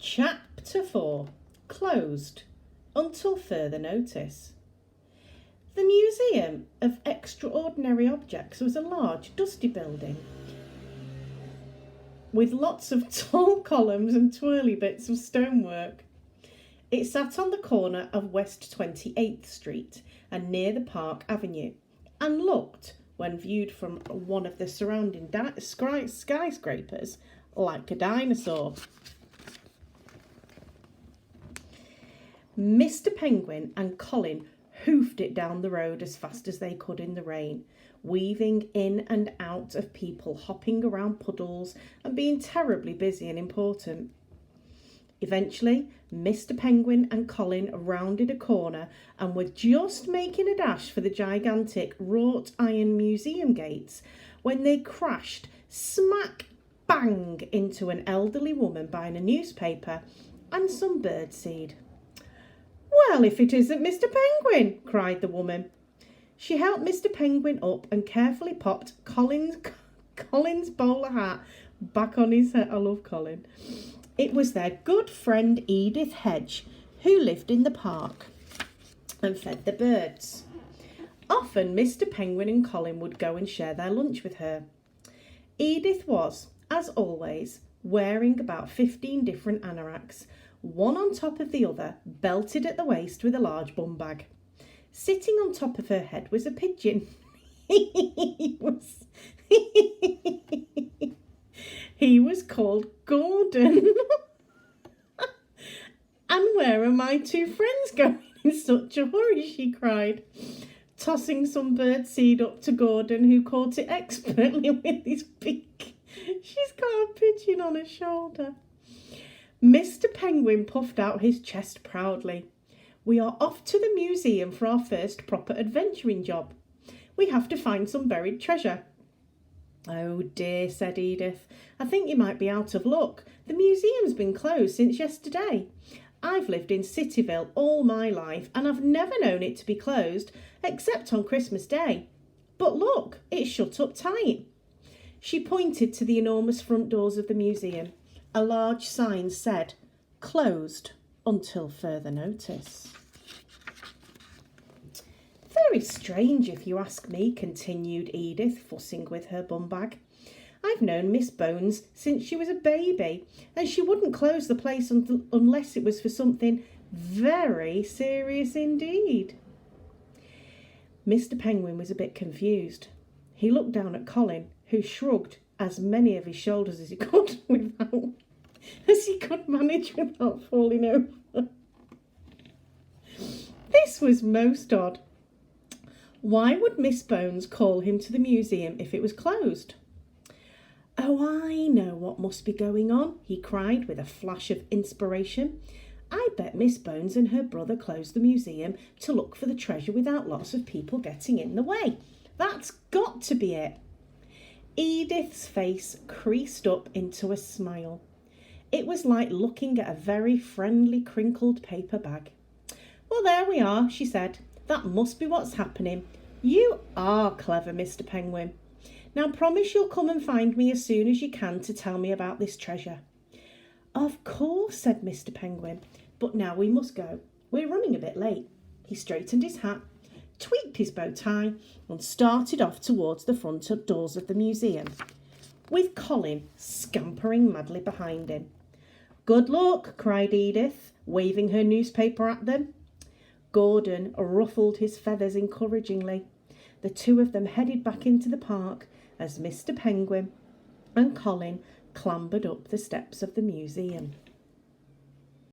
Chapter 4. Closed until further notice. The Museum of Extraordinary Objects was a large, dusty building with lots of tall columns and twirly bits of stonework. It sat on the corner of West 28th Street and near the Park Avenue, and looked, when viewed from one of the surrounding skyscrapers, like a dinosaur. Mr. Penguin and Colin hoofed it down the road as fast as they could in the rain, weaving in and out of people, hopping around puddles and being terribly busy and important. Eventually, Mr. Penguin and Colin rounded a corner and were just making a dash for the gigantic wrought iron museum gates when they crashed smack bang into an elderly woman buying a newspaper and some birdseed. "Well, if it isn't Mr. Penguin!" cried the woman. She helped Mr. Penguin up and carefully popped Colin's bowler hat back on his head. I love Colin. It was their good friend Edith Hedge, who lived in the park and fed the birds. Often Mr. Penguin and Colin would go and share their lunch with her. Edith was, as always, wearing about 15 different anoraks, one on top of the other, belted at the waist with a large bum bag. Sitting on top of her head was a pigeon. He was called Gordon. "And where are my two friends going in such a hurry?" she cried, tossing some birdseed up to Gordon, who caught it expertly with his beak. She's got a pigeon on her shoulder. Mr. Penguin puffed out his chest proudly. "We are off to the museum for our first proper adventuring job. We have to find some buried treasure." "Oh dear," said Edith. "I think you might be out of luck. The museum's been closed since yesterday. I've lived in Cityville all my life and I've never known it to be closed except on Christmas Day. But look, it's shut up tight." She pointed to the enormous front doors of the museum. A large sign said, "Closed until further notice." "Very strange, if you ask me," continued Edith, fussing with her bum bag. "I've known Miss Bones since she was a baby, and she wouldn't close the place unless it was for something very serious indeed." Mr. Penguin was a bit confused. He looked down at Colin, who shrugged as many of his shoulders as he could manage without falling over. This was most odd. Why would Miss Bones call him to the museum if it was closed? "Oh, I know what must be going on," he cried with a flash of inspiration. "I bet Miss Bones and her brother closed the museum to look for the treasure without lots of people getting in the way. That's got to be it." Edith's face creased up into a smile. It was like looking at a very friendly crinkled paper bag. "Well, there we are," she said. "That must be what's happening. You are clever, Mr. Penguin. Now promise you'll come and find me as soon as you can to tell me about this treasure." "Of course," said Mr. Penguin. "But now we must go. We're running a bit late." He straightened his hat, tweaked his bow tie, and started off towards the front doors of the museum, with Colin scampering madly behind him. "Good luck," cried Edith, waving her newspaper at them. Gordon ruffled his feathers encouragingly. The two of them headed back into the park as Mr. Penguin and Colin clambered up the steps of the museum.